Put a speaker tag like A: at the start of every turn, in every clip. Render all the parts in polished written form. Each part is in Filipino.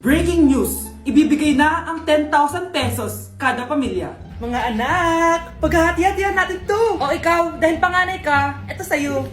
A: Breaking news! Ibibigay na ang 10,000 pesos kada pamilya. Mga anak, paghahati-hatihan natin to! O ikaw, dahil panganay ka, eto sa'yo.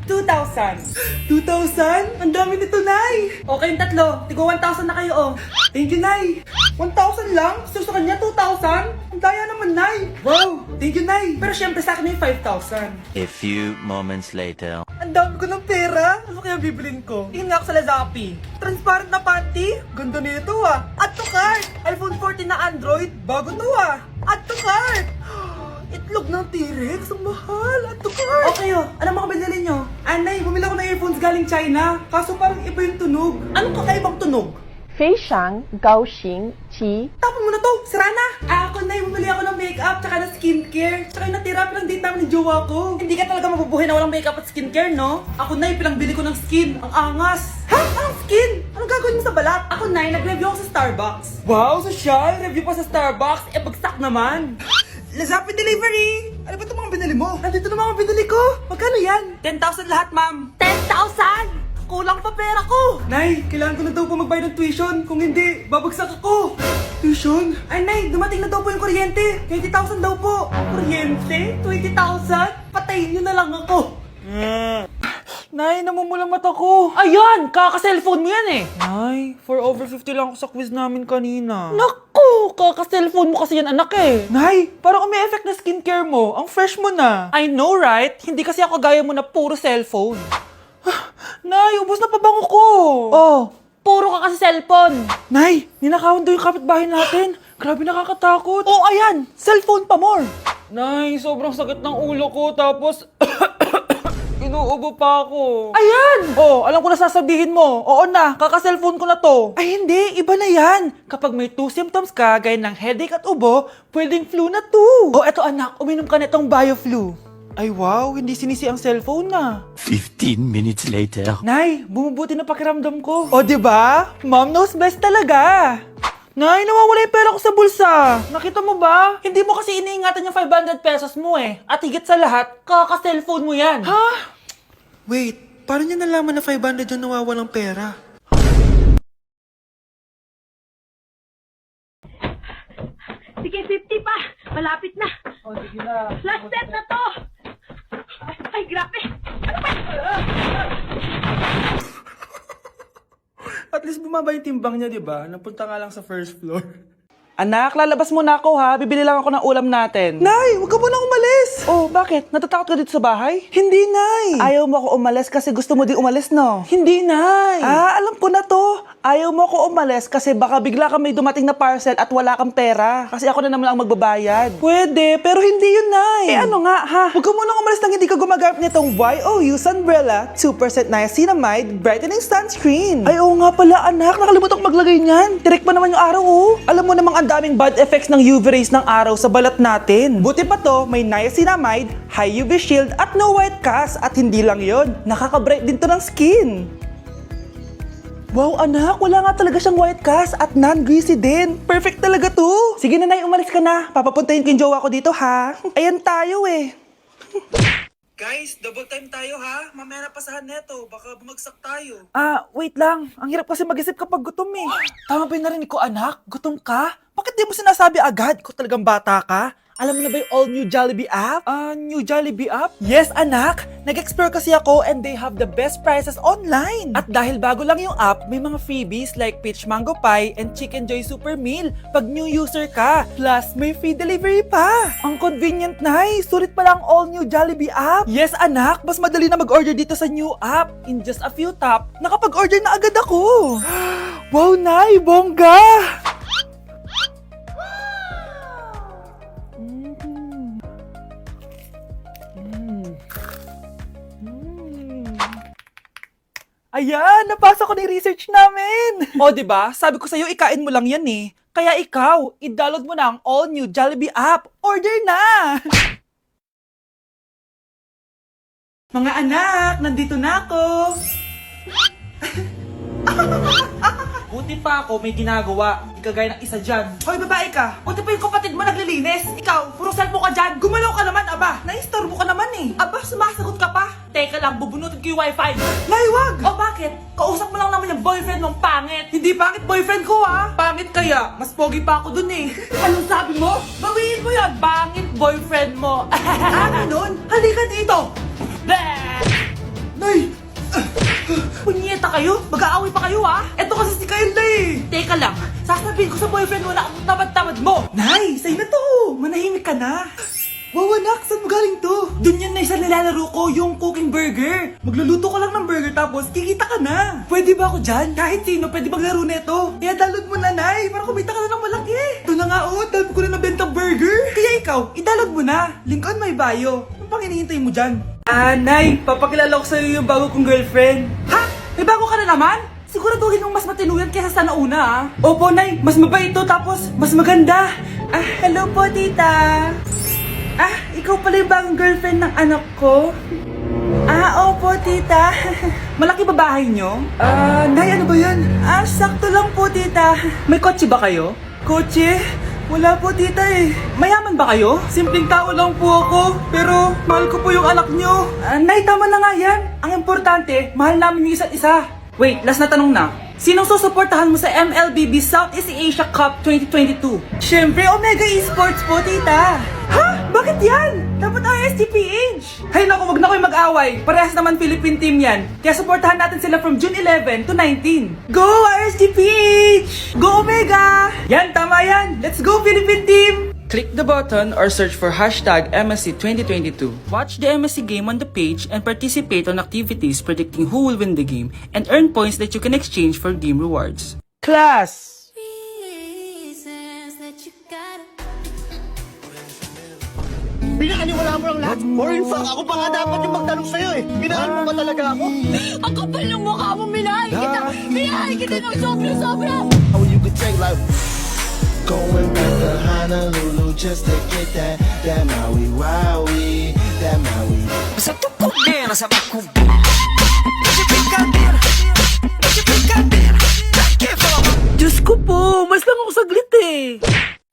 A: 2,000. 2,000? Ang dami nito, Nay! O kayong tatlo, tigo 1,000 na kayo, oh. Thank you, Nay! 1,000 lang? So sa kanya, 2,000? Ang daya naman, Nay! Wow! Thank you, Nay! Pero syempre sa akin yung 5,000.
B: A few moments later.
A: Ang dami ko ng pera. Ano kaya bibilin ko? Tingin nga ako sa Lazappi. Transparent na panty. Ganda nito ah. Add to cart. iPhone 14 na Android. Bago to ah. Add to cart. Itlog ng T-Rex. Ang mahal. Add to cart. Okay oh. Ano mga binili nyo? Anay, bumili ako ng earphones galing China. Kaso parang iba yung tunog. Anong kakaibang tunog?
C: 非常高兴其
A: Tapon mo na to! Sira na! Ako na bumili ako ng makeup tsaka ng skincare. Tsaka yung natira pa ng date namin ni jowa ko. Hindi ka talaga mabubuhay na walang makeup at skincare, no? Ako na bili ko ng skin. Ang angas! Ha? Anong skin? Anong gagawin mo sa balat? Ako na nag-review ako sa Starbucks. Wow, social! Review pa sa Starbucks? Eh, bagsak naman! Lazappi Delivery! Ano ba itong mga binili mo? Nandito na mga binili ko! Magkano yan? 10,000 lahat, ma'am! 10,000! Kulang pa pera ko! Nay, kailangan ko na daw po magbayad ng tuition. Kung hindi, babagsak ako. Tuition? Ay, Nay, dumating na daw po yung kuryente. 20,000 daw po. Kuryente? 20,000? Patayin niyo na lang ako. Nay, namumulang mata ko. Ayan! Kaka-cellphone mo yan eh. Nay, 4 over 50 lang ako sa quiz namin kanina. Naku! Kaka-cellphone mo kasi yan anak eh. Nay, parang umi-effect na skincare mo. Ang fresh mo na. I know right? Hindi kasi ako gaya mo na puro cellphone. Nay, ubos na pabango ko. Oh, puro ka kasi cellphone. Nay, ninakawan daw yung kapitbahay natin. Grabe nakakatakot. Oh, ayan, cellphone pa more. Nay, sobrang sakit ng ulo ko tapos inuubo pa ako. Ayan! Oh, alam ko na sasabihin mo. Oo na, kaka-cellphone ko na to. Ay hindi, iba na yan. Kapag may 2 symptoms ka, gaya ng headache at ubo, pwedeng flu na to. Oh, eto anak, uminom ka nitong BioFlu. Ay wow, hindi sinisi ang cellphone na.
B: 15 minutes later.
A: Nay, bumubuti na pakiramdam ko. O, diba? Mom knows best talaga. Nay, nawawala yung pera ko sa bulsa. Nakita mo ba? Hindi mo kasi iniingatan yung 500 pesos mo eh. At higit sa lahat, kaka-cellphone mo yan. Ha? Wait, paano niya nalaman na 500 yung nawawalang pera?
D: Sige, 50 pa. Malapit na.
A: O, sige na.
D: Last set na to. Ay, grabe. Ano ba?
A: At least bumaba yung timbang niya, di ba? Napunta nga lang sa first floor. Anak, lalabas muna ako ha. Bibili lang ako ng ulam natin. Nay, huwag ka muna umalis. Oh, bakit? Natatakot ka dito sa bahay? Hindi, Nay. Ayaw mo ako umalis kasi gusto mo di umalis, no? Hindi, Nay. Ah, alam ko na to. Ayaw mo ako umalis kasi baka bigla ka may dumating na parcel at wala kang pera. Kasi ako na naman ang magbabayad. Pwede, pero hindi yun, Nay. Eh ano nga, ha? Huwag ka muna umalis nang hindi ka gumagamit nitong YOU Sunbrella 2% Niacinamide Brightening Sunscreen. Ay, oo nga pala, anak. Nakalimutan ko maglagay niyan. Direct pa naman yung araw, oh. Alam mo namang ang daming bad effects ng UV rays ng araw sa balat natin. Buti pa to, may niacinamide, high UV shield, at no white cast. At hindi lang yon, nakaka-bright din to ng skin. Wow, anak, wala nga talaga siyang white cast at non-greasy din. Perfect talaga to. Sige na, Nay, umalis ka na. Papapuntahin ko yung jowa ko dito, ha? Ayan tayo eh. Guys, double time tayo ha. Mamaya na pasahan neto. Baka bumagsak tayo. Ah, wait lang. Ang hirap kasi mag-isip kapag gutom eh. Tama ba yung narinig ko, anak? Gutom ka? Bakit di mo sinasabi agad? Ikaw talagang bata ka? Alam mo na ba yung all new Jollibee app? New Jollibee app? Yes, anak! Nag-explore kasi ako and they have the best prices online. At dahil bago lang yung app, may mga freebies like peach mango pie and chicken joy super meal pag new user ka. Plus, may free delivery pa. Ang convenient, Nay. Sulit pala ang all new Jollibee app. Yes, anak. Mas madali na mag-order dito sa new app. In just a few tap, nakapag-order na agad ako. Wow, Nay! Bongga! Ayan, napasa ko na yung research namin. O, diba? Sabi ko sa'yo, ikain mo lang yan eh. Kaya ikaw, i-download mo na ang all-new Jollibee app. Order na! Mga anak, nandito na ako. Buti pa ako may ginagawa. Di kagaya ng isa dyan. Hoy, babae ka. Buti pa yung kapatid mo naglilinis. Ikaw, puro cellphone ka dyan. Gumalaw ka naman, aba. Naistorbo ka naman eh. Aba, sumasagot ka pa. Teka lang, bubunutin ko yung wifi. Nay, wag! O bakit? Kausap mo lang naman yung boyfriend mong pangit. Hindi pangit boyfriend ko ha. Pangit kaya, mas pogi pa ako dun eh. Anong sabi mo? Bawiin mo yan. Pangit boyfriend mo. Ganun? Halika dito. Nay! Punyeta kayo? Mag-aaway pa kayo ha? Eto kasi si Kyle na eh. Teka lang, sasabihin ko sa boyfriend mo na ang tamad-tamad mo. Nay, sa'yo na to. Manahimik ka na. Wow, anak, saan mo galing to? Doon yan na isa nilalaro ko, yung cooking burger. Magluluto ka lang ng burger tapos kikita ka na. Pwede ba ako dyan? Kahit sino, pwede maglaro neto. Kaya download mo na, Nay, para kumita ka na ng malaki. Ito na nga, oh, dami ko na nabentang burger. Kaya ikaw, i-download mo na. Link on my bio. Ano pang hinihintay mo dyan? Nay, papakilala ko sa'yo yung bago kong girlfriend. Ha? May bago ka na naman? Siguraduhin mong mas matino yan kaysa sa nauna, ah. Opo, Nay, mas mabait to tapos mas maganda. Hello po, tita. Ikaw pala yung bagong girlfriend ng anak ko? Opo, tita. Malaki ba bahay nyo? Nay, ano ba yan? Sakto lang po, tita. May kotse ba kayo? Kotse? Wala po, tita eh. Mayaman ba kayo? Simpleng tao lang po ako, pero mahal ko po yung anak nyo. Nay, tama na nga yan. Ang importante, mahal namin yung isa't isa. Wait, last na tanong na. Sinong susuportahan mo sa MLBB Southeast Asia Cup 2022? Siyempre, Omega Esports po, tita. Ha? Bakit yan? Dapat RSGPH. Hay naku, wag na kayo mag-away. Parehas naman Philippine team yan. Kaya supportahan natin sila from June 11 to 19. Go RSGPH! Go Omega! Yan, tama yan. Let's go Philippine team! Click the button or search for hashtag MSC 2022. Watch the MSC game on the page and participate on activities predicting who will win the game and earn points that you can exchange for game rewards. Class!
E: Reasons that you gotta
F: Pinakaniwala mo lang lahat. Or in fact, ako pa nga dapat yung magtanong sa'yo eh. Minahal mo ba talaga ako?
E: Ang kapal ng mukha mo, minahal kita! Minahal kita ng sobra-sobra!
F: How you could take like going back to Honolulu just to get that Maui Wowie, that Maui.
G: Sa tukog din, sa bakong
A: Diyos ko po, mas lang ako saglit eh.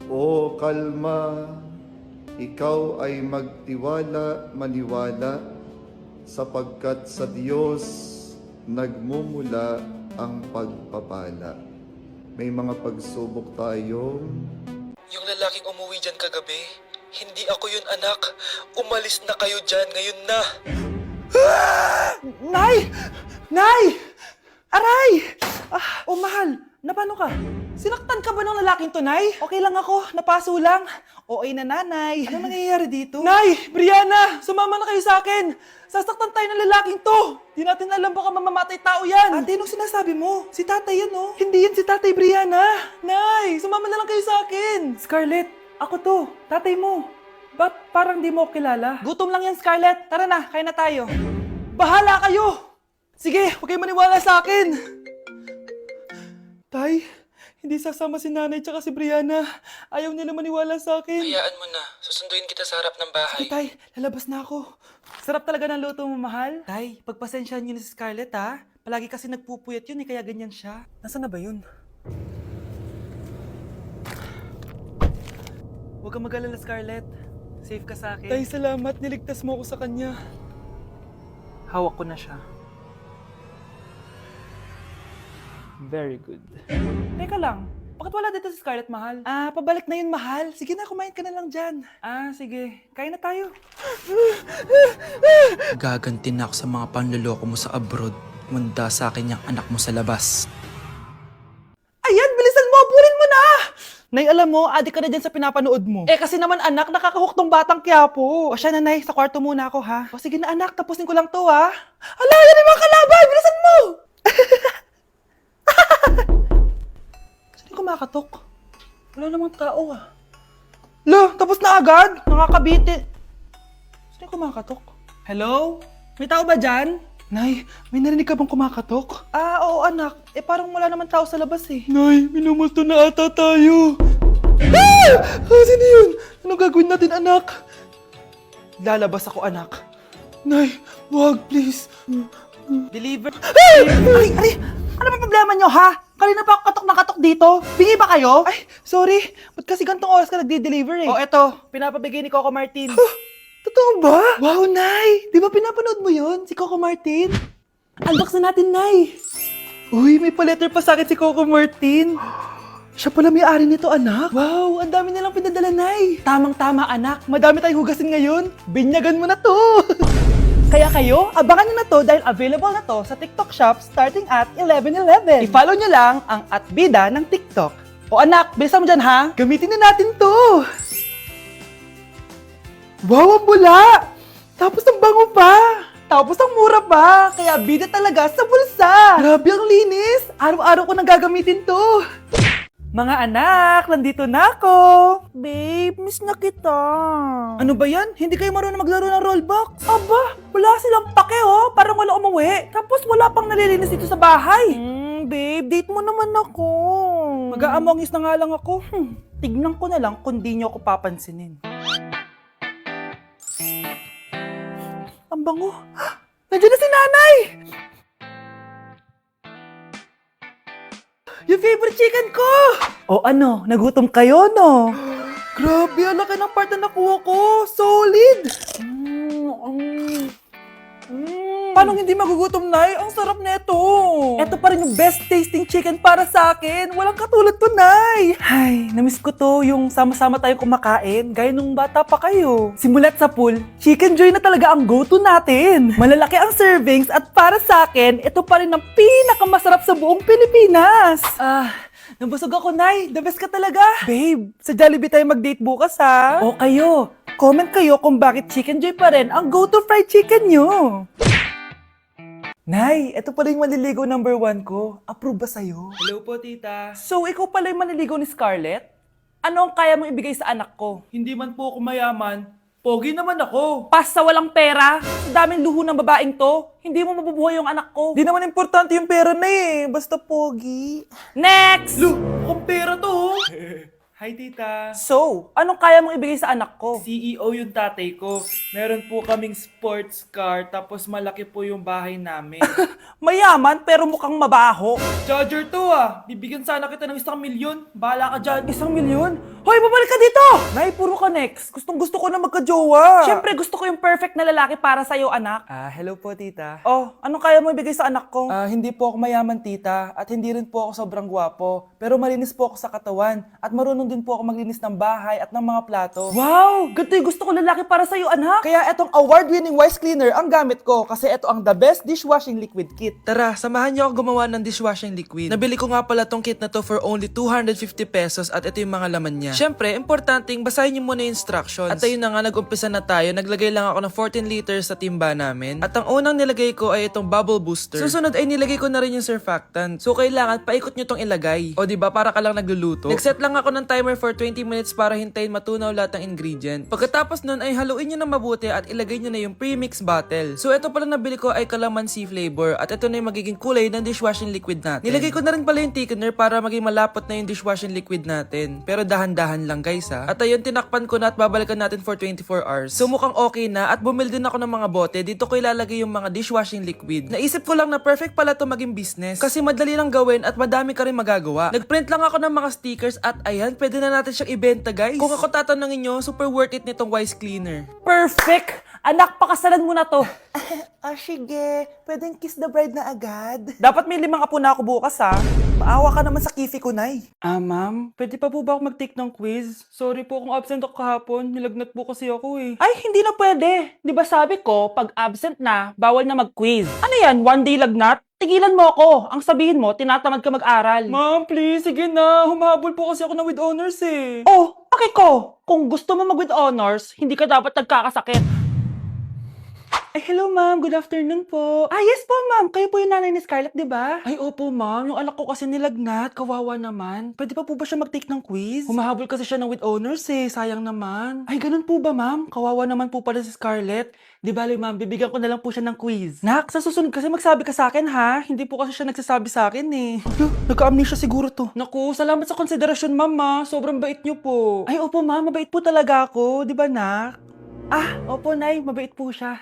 H: O kalma, ikaw ay magtiwala, maniwala, sapagkat sa Diyos nagmumula ang pagpapala. May mga pagsubok tayong
I: Yung lalaking umuwi dyan kagabi, hindi ako yun anak. Umalis na kayo dyan ngayon na.
A: Nay! Nay! Aray! Mahal, napano ka? Sinaktan ka ba ng lalaking to, Nay? Okay lang ako, napaso lang. Okay na, nanay. Ano nangyayari dito? Nay! Brianna! Sumama na kayo sa akin! Sasaktan tayo ng lalaking to! Di natin alam baka mamamatay tao yan! Ate, anong sinasabi mo? Si tatay yan, no? Hindi yan si tatay, Brianna! Nay! Sumama na lang kayo sa akin! Scarlett, ako to. Tatay mo. Ba't parang di mo ako kilala? Gutom lang yan, Scarlett. Tara na, kain na tayo. Bahala kayo! Sige, huwag kayo maniwala sa akin! Tay, hindi sasama si nanay tsaka si Brianna. Ayaw nila maniwala sa akin.
I: Hayaan mo na. Susunduin kita sa harap ng bahay.
A: Sige, Tay, lalabas na ako. Sarap talaga ng luto mo, mahal. Tay, pagpasensyahan niyo na si Scarlett, ha? Palagi kasi nagpupuyat yun, kaya ganyan siya. Nasaan na ba yun? Huwag kang mag-alala, Scarlett. Safe ka sa akin. Tay, salamat. Niligtas mo ako sa kanya. Hawak ko na siya. Very good. Teka lang, bakit wala dito si Scarlett, mahal? Pabalik na yun, mahal. Sige na, kumain ka na lang dyan. Sige. Kain na tayo.
G: gaganti na ako sa mga panloloko mo sa abroad. Munda sa akin yung anak mo sa labas.
A: Ayan, bilisan mo! Aburin mo na! Nay, alam mo, adik ka na dyan sa pinapanood mo. Kasi naman anak, nakakahook tong batang Quiapo. O siya na, Nay, sa kwarto muna ako, ha? O sige na, anak, tapusin ko lang to, ha? Ala, yan yung mga kalaban! Bilisan mo! Saan yung kumakatok? Wala namang tao, ah. Lo, tapos na agad? Nakakabiti. Saan yung kumakatok? Hello? May tao ba dyan? Nay, may narinig ka bang kumakatok? Oo anak. Parang wala naman tao sa labas eh. Nay, minumulto na ata tayo. Sino yun? Ano gagawin natin, anak? Lalabas ako, anak. Nay, wag, please. Deliver. Aray! Ano ba problema nyo, ha? Kanina pa ako katok na katok dito. Bingi ba kayo? Ay, sorry. Ba't kasi gantong oras ka nagde-deliver eh? Eto. Pinapabigay ni Coco Martin. Totoo bango ba? Wow, Nay! Di ba pinapanood mo yun? Si Coco Martin? Unbox na natin, Nay! Uy, may pa-letter pa sa akin si Coco Martin. Siya pala may-ari nito, anak. Wow, ang dami nilang pinadala, Nay. Tamang-tama, anak. Madami tayong hugasin ngayon. Binyagan mo na to. Kaya kayo, abangan nyo na to dahil available na to sa TikTok Shop starting at 11/11. I-follow nyo lang ang @bida ng TikTok. O anak, bilisan mo dyan ha. Gamitin na natin to. Wow, ang bula! Tapos ang bango pa! Tapos ang mura pa! Kaya bida talaga sa bulsa! Grabe ang linis! Araw-araw ko nang gagamitin to! Mga anak, nandito na ako! Babe, miss na kita! Ano ba yan? Hindi kayo marunong maglaro ng Roblox? Aba, wala silang pake oh! Parang wala umuwi! Tapos wala pang nalilinis dito sa bahay! Babe, date mo naman ako! Mag-aamongis na nga lang ako. Tignan ko na lang kung di nyo ako papansinin. Ang bango. Nandiyan na si nanay! Yung favorite chicken ko! O ano, nagutom kayo, no? Grabe, ang laki ng part na nakuha ko. Solid! Paano hindi magugutom, Nay? Ang sarap nito. Ito pa rin yung best tasting chicken para sa akin. Walang katulad to, Nay. Ay, namiss ko to yung sama-sama tayong kumakain, gaya nung bata pa kayo. Simulat sa pool, Chicken Joy na talaga ang go-to natin. Malalaki ang servings at para sa akin, ito pa rin ang pinakamasarap sa buong Pilipinas. Nabusog ako, Nay. The best ka talaga. Babe, sa Jollibee tayo mag-date bukas, ha? O kayo, comment kayo kung bakit Chicken Joy pa rin ang go-to fried chicken nyo. Nay, ito pala yung manliligaw number 1 ko. Approve ba sa'yo? Hello po, tita. So, ikaw pala yung manliligaw ni Scarlett? Ano ang kaya mong ibigay sa anak ko? Hindi man po ako mayaman. Pogi naman ako. Pas sa walang pera. Sa daming luho ng babaeng to, hindi mo mabubuhay yung anak ko. Di naman importante yung pera na eh. Basta pogi. Next! Lu, mukhang pera to. Hi, tita. So, anong kaya mong ibigay sa anak ko? CEO yung tatay ko. Meron po kaming sports car, tapos malaki po yung bahay namin. Mayaman, pero mukhang mabaho. Charger to ah. Bibigyan sana kita ng 1 milyon. Bahala ka dyan. 1 milyon? Hoy, babalik ka dito! Nay, puro ka next. Gustong-gusto ko na magka-jowa. Siyempre, gusto ko yung perfect na lalaki para sa'yo, anak. Hello po, tita. Oh, anong kaya mo ibigay sa anak ko? Hindi po ako mayaman, tita. At hindi rin po ako sobrang gwapo. Pero malinis po ako sa katawan. At marunong din po ako maglinis ng bahay at ng mga plato. Wow! Ganito yung gusto ko lalaki para sa'yo, anak. Kaya etong award-winning Wise Cleaner ang gamit ko kasi ito ang the best dishwashing liquid kit. Tara, samahan niyo ako gumawa ng dishwashing liquid. Nabili ko nga pala tong kit na to for only 250 pesos at ito yung mga laman niya. Siyempre, importanteng basahin niyo muna yung instructions. At ayun na nga, nag-umpisa na tayo. Naglagay lang ako ng 14 liters sa timba namin. At ang unang nilagay ko ay itong bubble booster. Susunod ay nilagay ko na rin yung surfactant. So kailangan paikot niyo tong ilagay. O diba, para ka lang nagluluto. Nag-set lang ako ng timer for 20 minutes para hintayin matunaw lahat ng ingredient. Pagkatapos nun ay haluin nyo na mabuti at ilagay nyo na yung premix bottle. So ito pala nabili ko ay calamansi flavor at ito na yung magiging kulay ng dishwashing liquid natin. Nilagay ko na rin pala yung thickener para maging malapot na yung dishwashing liquid natin. Pero dahan-dahan lang guys ha. At ayun, tinakpan ko na at babalikan natin for 24 hours. So mukhang okay na at bumili din ako ng mga bote. Dito ko ilalagay yung mga dishwashing liquid. Naisip ko lang na perfect pala to maging business kasi madali lang gawin at madami ka rin magagawa. Nagprint lang ako ng mga stickers at ayan, pwede na natin siyang ibenta guys. Kung ako tatanungin nyo, super worth it nitong Wise Cleaner. Perfect! Anak, pakasalan mo na to. Sige. Pwedeng kiss the bride na agad. Dapat may 5 apo na ako bukas ha. Maawa ka naman sa kifi ko, Nay. Ma'am, pwede pa po ba ako mag-take ng quiz? Sorry po kung absent ako kahapon. Nilagnat po kasi ako eh. Ay, hindi na pwede. Di ba sabi ko, pag absent na, bawal na mag-quiz. Ano yan, 1 day lagnat? Tigilan mo ako. Ang sabihin mo, tinatamad ka mag-aral. Ma'am, please, sige na. Humahabol po kasi ako ng with honors eh. Oh, okay ko. Kung gusto mo mag with honors, hindi ka dapat nagkakasakit. Ay, hello ma'am. Good afternoon po. Yes po ma'am. Kayo po yung nanay ni Scarlett, di ba? Ay, opo ma'am. Yung anak ko kasi nilagnat. Kawawa naman. Pwede pa po ba siya mag-take ng quiz? Humahabol kasi siya ng with honors eh. Sayang naman. Ay, ganun po ba ma'am? Kawawa naman po pala si Scarlett. Di bali ma'am, bibigyan ko na lang po siya ng quiz. Nak, sa susunod kasi magsabi ka sa akin ha. Hindi po kasi siya nagsasabi sa akin eh. Nagka-amnesia siguro to. Naku, salamat sa konsiderasyon ma'am. Sobrang bait niyo po. Ay, opo ma'am. Mabait po talaga ako. Di ba nak? Opo nay. Mabait po siya.